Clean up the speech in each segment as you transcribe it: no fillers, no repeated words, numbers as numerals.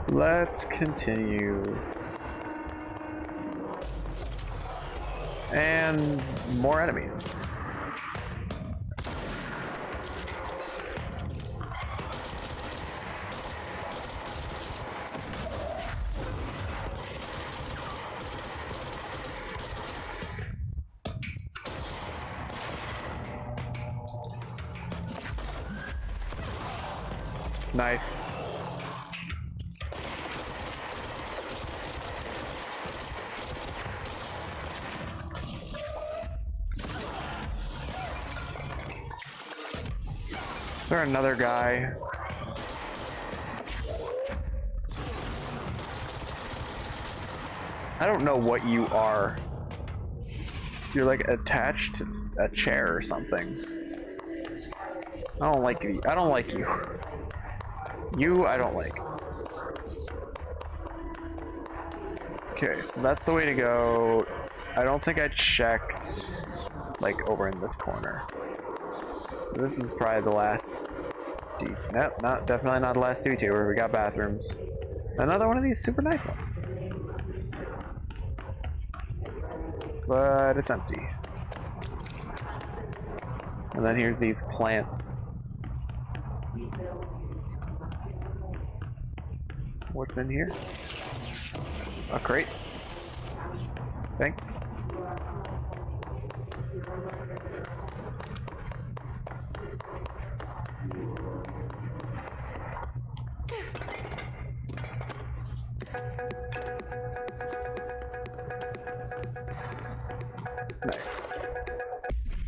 Let's continue. And more enemies. Nice. Is there another guy? I don't know what you are. You're like attached to a chair or something. I don't like you. I don't like you. You, I don't like. Okay, so that's the way to go. I don't think I checked, like, over in this corner. So this is probably the last. Nope, definitely not the last DT-Tour. We got bathrooms. Another one of these super nice ones. But it's empty. And then here's these plants. What's in here? A crate. Thanks. Nice.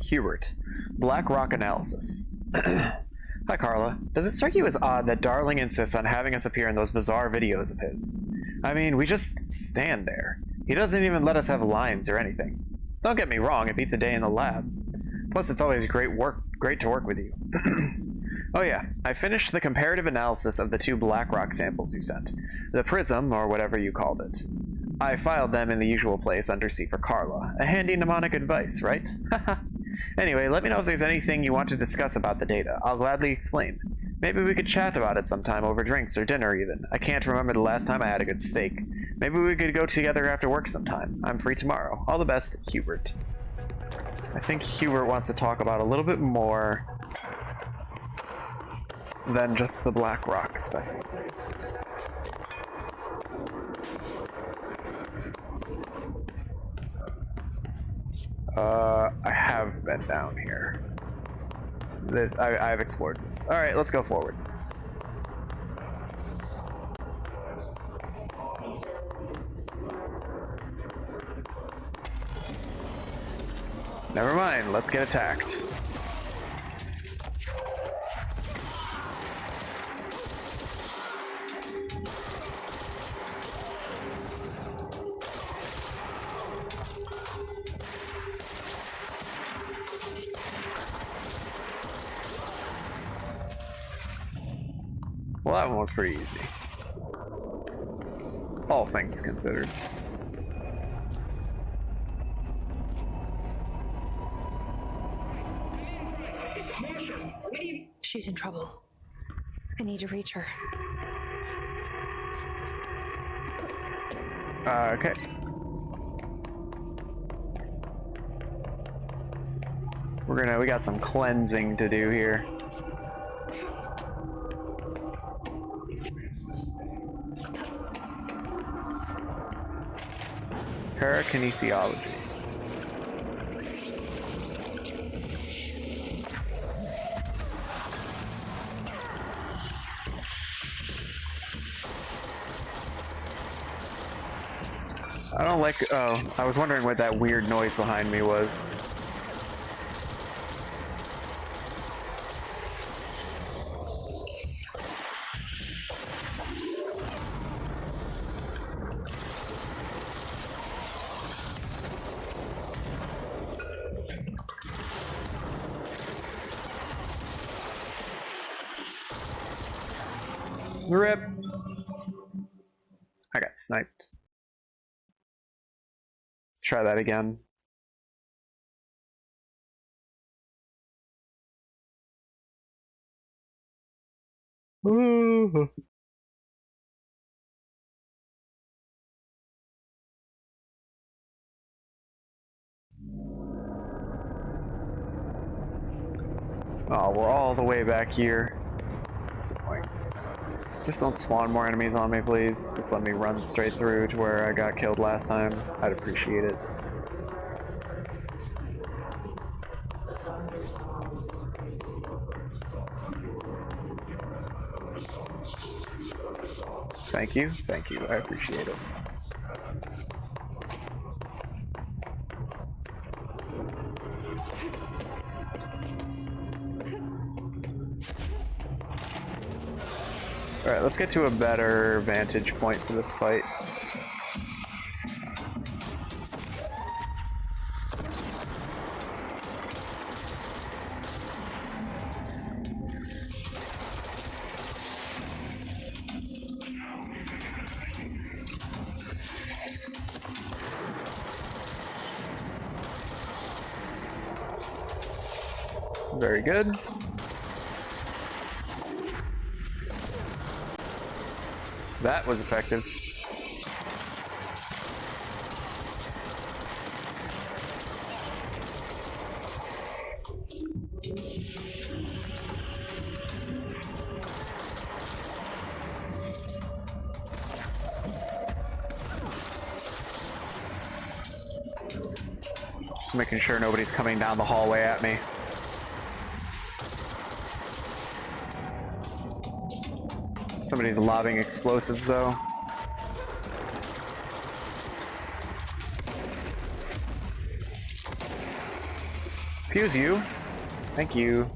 Hubert. Black Rock Analysis. Hi, Carla. Does it strike you as odd that Darling insists on having us appear in those bizarre videos of his? I mean, we just stand there. He doesn't even let us have lines or anything. Don't get me wrong, it beats a day in the lab. Plus, it's always great to work with you. Oh yeah, I finished the comparative analysis of the 2 Black Rock samples you sent. The Prism, or whatever you called it. I filed them in the usual place under C for Carla. A handy mnemonic advice, right? Haha. Anyway, let me know if there's anything you want to discuss about the data. I'll gladly explain. Maybe we could chat about it sometime over drinks or dinner even. I can't remember the last time I had a good steak. Maybe we could go together after work sometime. I'm free tomorrow. All the best, Hubert. I think Hubert wants to talk about a little bit more than just the Black Rock specimen. I have been down here. I've explored this. Alright, let's go forward. Never mind, let's get attacked. Well, that one was pretty easy. All things considered. She's in trouble. I need to reach her. Okay. We got some cleansing to do here. Parakinesiology. I don't like. Oh, I was wondering what that weird noise behind me was. Rip. I got sniped. Let's try that again. Ooh. Oh, we're all the way back here. What's the point? Just don't spawn more enemies on me, please. Just let me run straight through to where I got killed last time. I'd appreciate it. Thank you. Thank you. I appreciate it. Alright, let's get to a better vantage point for this fight. Very good. That was effective. Just making sure nobody's coming down the hallway at me. Somebody's lobbing explosives, though. Excuse you. Thank you.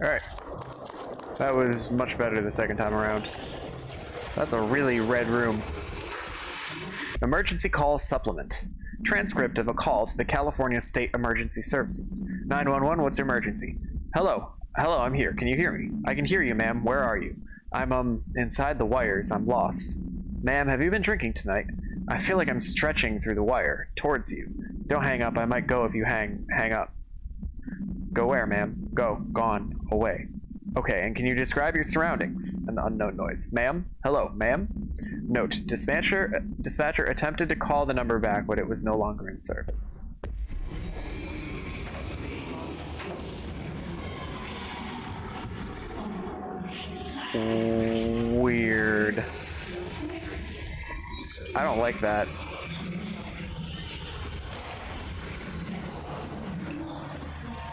Alright. That was much better the second time around. That's a really red room. Emergency call supplement. Transcript of a call to the California State Emergency Services. 911, what's your emergency? Hello. Hello, I'm here. Can you hear me? I can hear you, ma'am. Where are you? I'm, inside the wires. I'm lost. Ma'am, have you been drinking tonight? I feel like I'm stretching through the wire, towards you. Don't hang up. I might go if you hang up. Go where, ma'am? Go. Gone. Away. Okay, and can you describe your surroundings? An unknown noise. Ma'am? Hello, ma'am? Note, dispatcher attempted to call the number back, but it was no longer in service. Weird. I don't like that.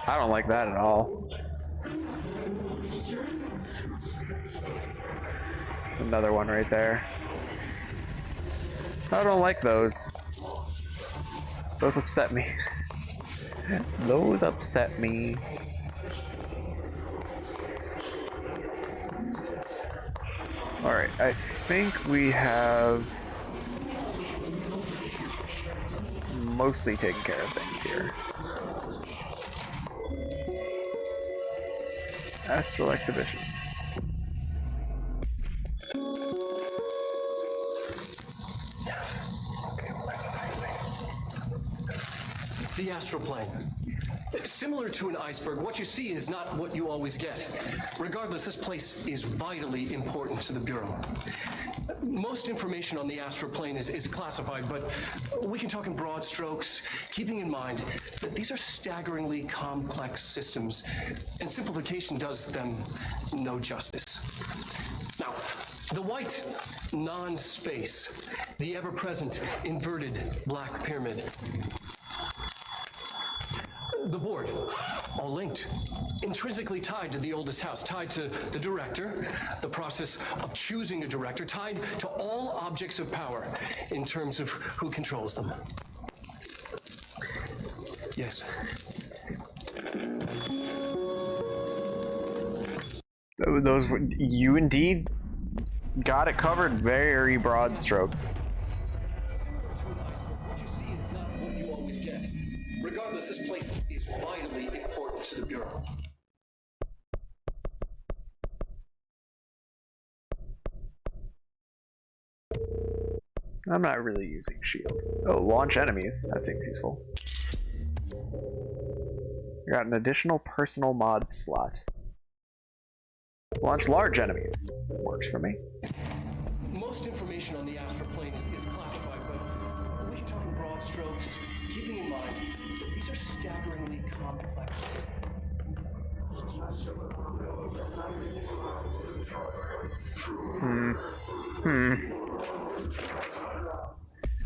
I don't like that at all. There's another one right there. I don't like those. Those upset me. Those upset me. Alright, I think we have mostly taken care of things here. Astral Exhibition. The astral plane. Similar to an iceberg, what you see is not what you always get. Regardless, this place is vitally important to the Bureau. Most information on the astral plane is classified, but we can talk in broad strokes, keeping in mind that these are staggeringly complex systems, and simplification does them no justice. Now, the white non-space, the ever-present inverted black pyramid. The board, all linked, intrinsically tied to the oldest house, tied to the director, the process of choosing a director, tied to all objects of power in terms of who controls them. Yes. Those, you indeed got it covered. Very broad strokes. What you see is not what you always get. Regardless, this place is vitally important to the Bureau. I'm not really using shield. Oh, launch enemies. That seems useful. I got an additional personal mod slot. Launch large enemies. Works for me. Most information on the astral plane is classified, but we can talk in broad broad strokes, keeping in mind that these are staggeringly complex systems.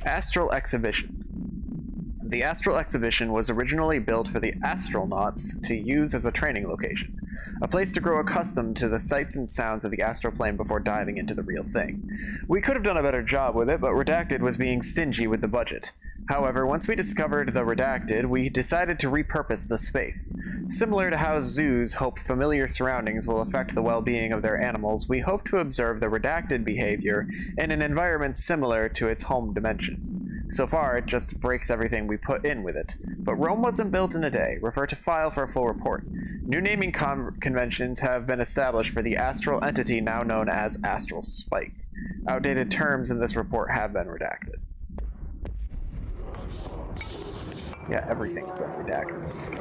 Astral Exhibition. The Astral Exhibition was originally built for the astronauts to use as a training location, a place to grow accustomed to the sights and sounds of the astral plane before diving into the real thing. We could have done a better job with it, but Redacted was being stingy with the budget. However, once we discovered the Redacted, we decided to repurpose the space. Similar to how zoos hope familiar surroundings will affect the well-being of their animals, we hope to observe the Redacted behavior in an environment similar to its home dimension. So far, it just breaks everything we put in with it. But Rome wasn't built in a day. Refer to file for a full report. New naming conventions have been established for the astral entity now known as Astral Spike. Outdated terms in this report have been redacted. Yeah, everything's been redacted in this game.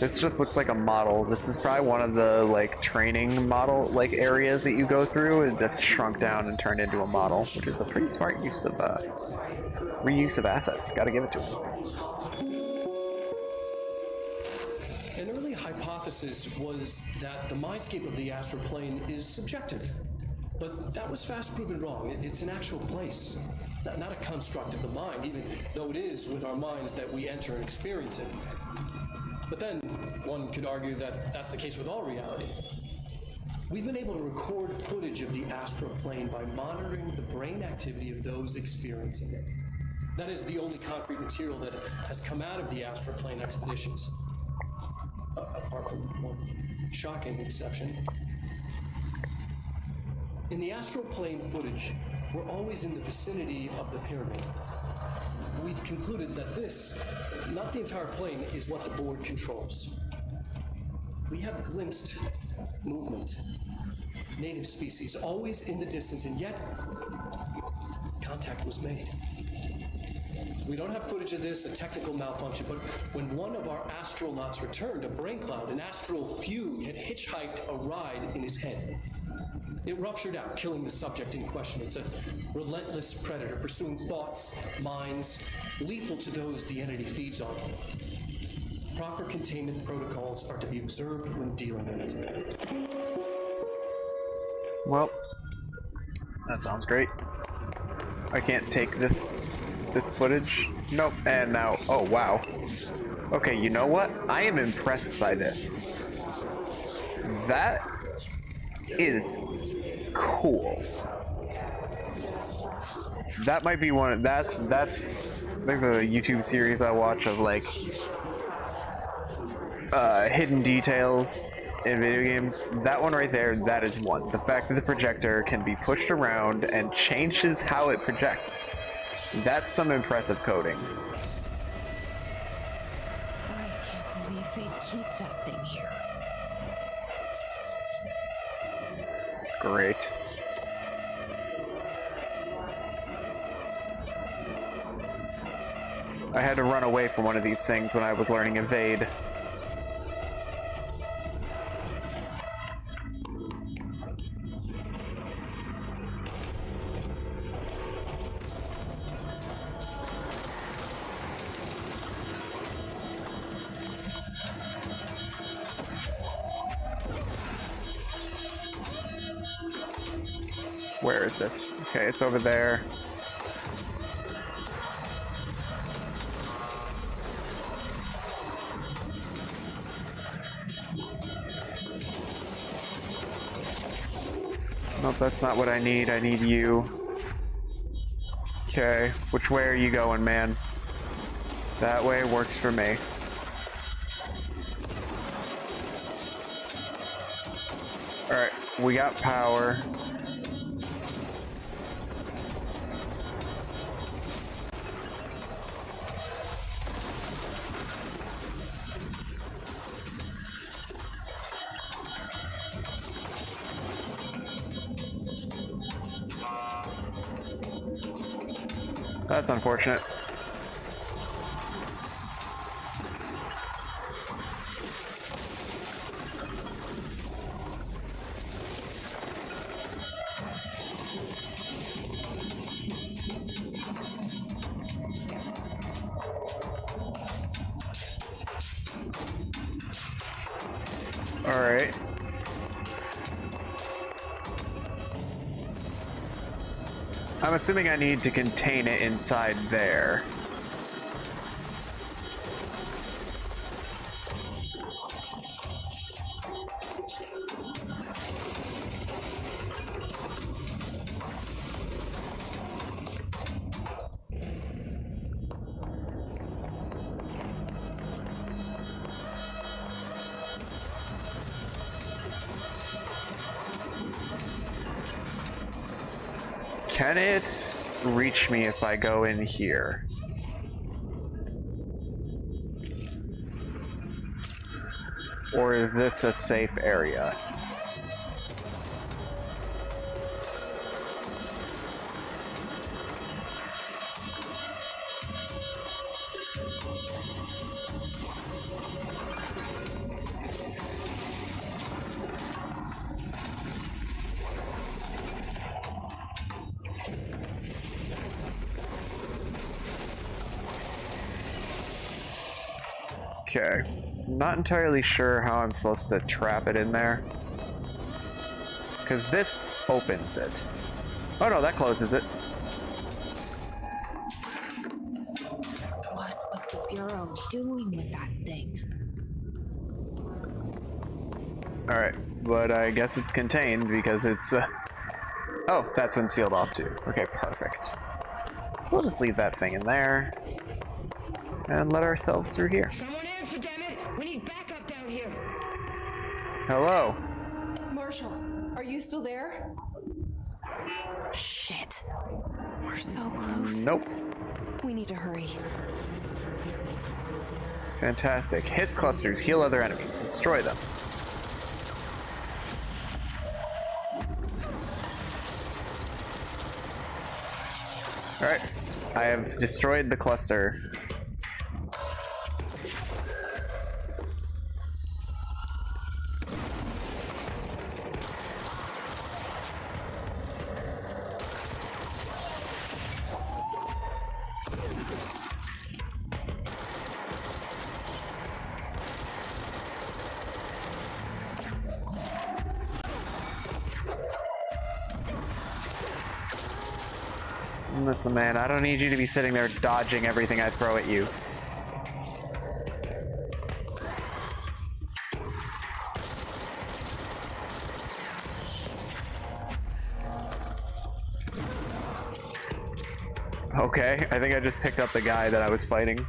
This just looks like a model. This is probably one of the like training model like areas that you go through and just shrunk down and turned into a model, which is a pretty smart use of reuse of assets. Gotta give it to them. An early hypothesis was that the mindscape of the astral plane is subjective. But that was fast proven wrong. It's an actual place, not a construct of the mind, even though it is with our minds that we enter and experience it. But then, one could argue that that's the case with all reality. We've been able to record footage of the astral plane by monitoring the brain activity of those experiencing it. That is the only concrete material that has come out of the astral plane expeditions. Apart from one shocking exception. In the astral plane footage, we're always in the vicinity of the pyramid. We've concluded that this, not the entire plane, is what the board controls. We have glimpsed movement, native species, always in the distance, and yet contact was made. We don't have footage of this, a technical malfunction, but when one of our astronauts returned, a brain cloud, an astral fugue, had hitchhiked a ride in his head. It ruptured out, killing the subject in question. It's a relentless predator pursuing thoughts, minds, lethal to those the entity feeds on. Proper containment protocols are to be observed when dealing with it. Well, that sounds great. I can't take this footage. Nope. And now, oh wow. Okay, you know what? I am impressed by this. That is cool. That might be one. There's a YouTube series I watch of like hidden details in video games. That one right there, that is one. The fact that the projector can be pushed around and changes how it projects. That's some impressive coding. I can't believe they keep that thing here. Great. I had to run away from one of these things when I was learning Evade. Where is it? Okay, it's over there. Nope, that's not what I need. I need you. Okay, which way are you going, man? That way works for me. Alright, we got power. That's unfortunate. Alright. I'm assuming I need to contain it inside there. Can it reach me if I go in here? Or is this a safe area? Okay. Not entirely sure how I'm supposed to trap it in there. Because this opens it. Oh no, that closes it. What was the Bureau doing with that thing? Alright, but I guess it's contained because it's... Oh, that's been sealed off too. Okay, perfect. We'll just leave that thing in there. And let ourselves through here. Someone answer, damn it! We need backup down here. Hello. Marshall, are you still there? Shit. We're so close. Nope. We need to hurry. Fantastic. Hits clusters, heal other enemies, destroy them. Alright. I have destroyed the cluster. Listen, man, I don't need you to be sitting there dodging everything I throw at you. Okay, I think I just picked up the guy that I was fighting.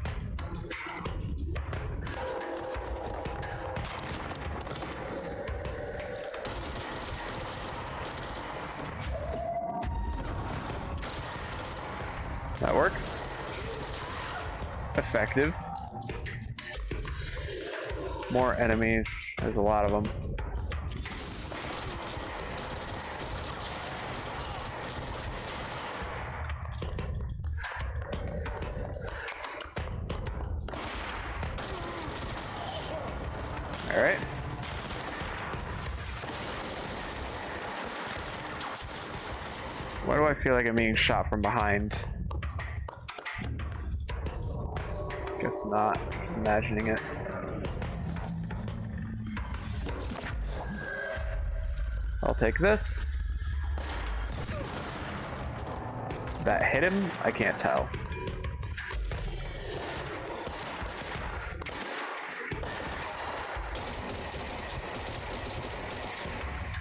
That works. Effective. More enemies. There's a lot of them. All right. Why do I feel like I'm being shot from behind? Guess not. Just imagining it. I'll take this. That hit him? I can't tell.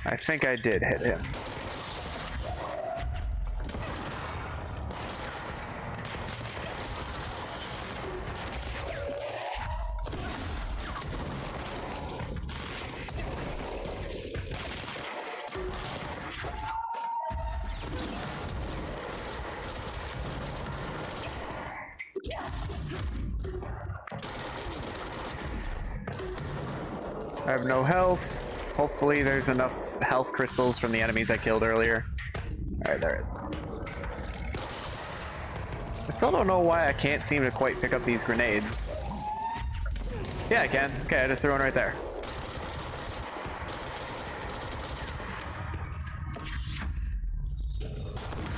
I think I did hit him. I have no health. Hopefully there's enough health crystals from the enemies I killed earlier. Alright, there is. I still don't know why I can't seem to quite pick up these grenades. Yeah, I can. Okay, I just threw one right there.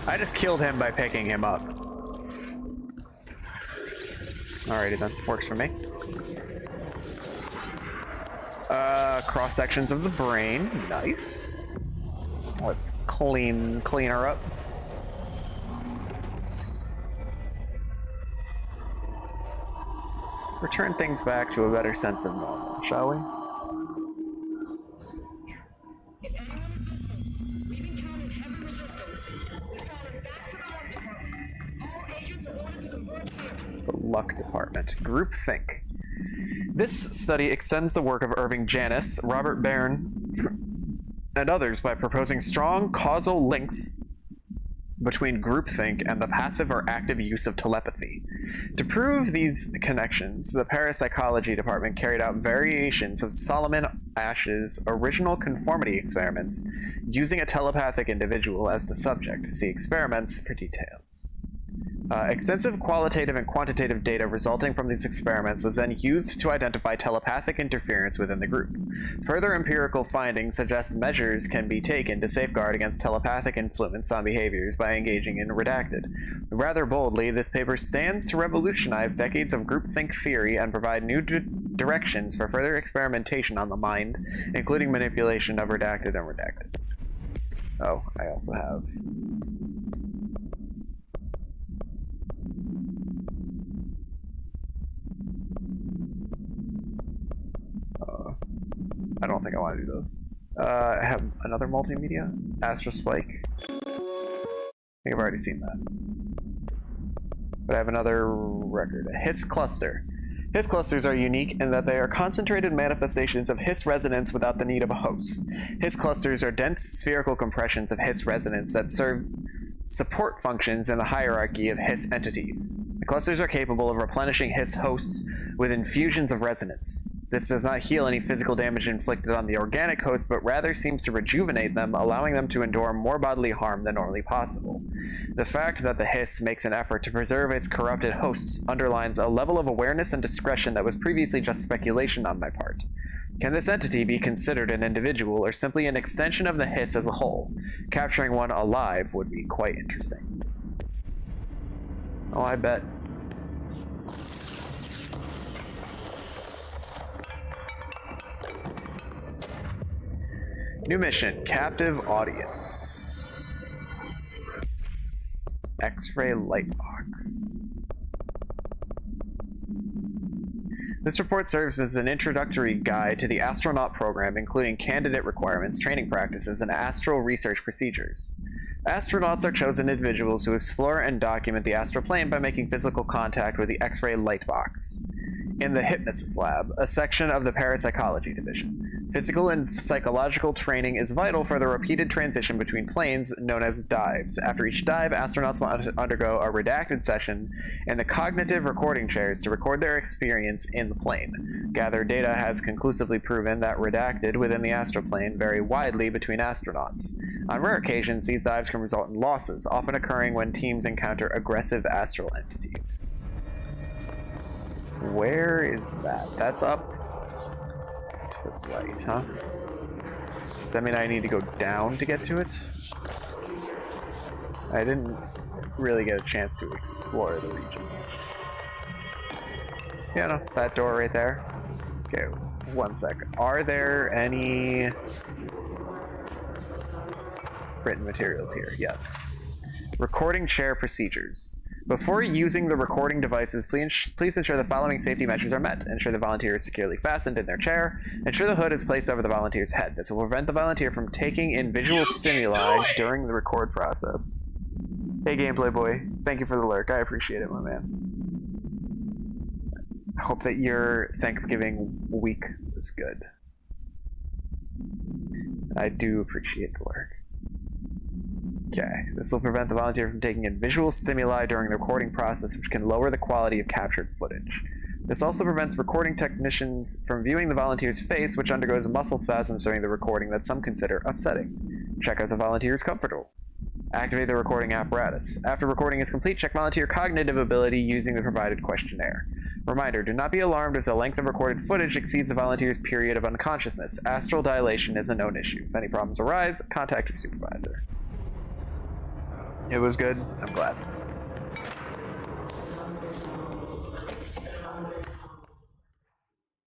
I just killed him by picking him up. Alrighty then, works for me. Cross sections of the brain. Nice. Let's clean her up. Return things back to a better sense of normal, shall we? If anyone is missing, we've encountered heavy resistance. We've fallen back to the luck department. All agents are ordered to converge here. The luck department. Groupthink. This study extends the work of Irving Janis, Robert Barron, and others by proposing strong causal links between groupthink and the passive or active use of telepathy. To prove these connections, the parapsychology department carried out variations of Solomon Asch's original conformity experiments using a telepathic individual as the subject. See experiments for details. Extensive qualitative and quantitative data resulting from these experiments was then used to identify telepathic interference within the group. Further empirical findings suggest measures can be taken to safeguard against telepathic influence on behaviors by engaging in redacted. Rather boldly, this paper stands to revolutionize decades of groupthink theory and provide new directions for further experimentation on the mind, including manipulation of redacted and redacted. Oh, I also have... I don't think I want to do those. I have another multimedia, Astral Spike. I think I've already seen that. But I have another record, a Hiss cluster. Hiss clusters are unique in that they are concentrated manifestations of Hiss resonance without the need of a host. Hiss clusters are dense spherical compressions of Hiss resonance that serve support functions in the hierarchy of Hiss entities. The clusters are capable of replenishing Hiss hosts with infusions of resonance. This does not heal any physical damage inflicted on the organic host, but rather seems to rejuvenate them, allowing them to endure more bodily harm than normally possible. The fact that the Hiss makes an effort to preserve its corrupted hosts underlines a level of awareness and discretion that was previously just speculation on my part. Can this entity be considered an individual, or simply an extension of the Hiss as a whole? Capturing one alive would be quite interesting. Oh, I bet. New mission, captive audience. X-ray light box. This report serves as an introductory guide to the astronaut program, including candidate requirements, training practices, and astral research procedures. Astronauts are chosen individuals who explore and document the astral plane by making physical contact with the X-ray light box. In the Hypnosis Lab, a section of the Parapsychology Division, physical and psychological training is vital for the repeated transition between planes known as dives. After each dive, astronauts will undergo a redacted session in the cognitive recording chairs to record their experience in the plane. Gathered data has conclusively proven that redacted within the astral plane vary widely between astronauts. On rare occasions, these dives can result in losses, often occurring when teams encounter aggressive astral entities. Where is that? That's up to the right, huh? Does that mean I need to go down to get to it? I didn't really get a chance to explore the region. Yeah, no, that door right there. Okay, one sec. Are there any written materials here? Yes. Recording chair procedures. Before using the recording devices, please ensure the following safety measures are met. Ensure the volunteer is securely fastened in their chair. Ensure the hood is placed over the volunteer's head. This will prevent the volunteer from taking in visual stimuli during the record process. Hey, Gameplay Boy. Thank you for the lurk. I appreciate it, my man. I hope that your Thanksgiving week was good. I do appreciate the lurk. Okay, this will prevent the volunteer from taking in visual stimuli during the recording process, which can lower the quality of captured footage. This also prevents recording technicians from viewing the volunteer's face, which undergoes muscle spasms during the recording that some consider upsetting. Check if the volunteer is comfortable. Activate the recording apparatus. After recording is complete, check volunteer cognitive ability using the provided questionnaire. Reminder, do not be alarmed if the length of recorded footage exceeds the volunteer's period of unconsciousness. Astral dilation is a known issue. If any problems arise, contact your supervisor. It was good. I'm glad.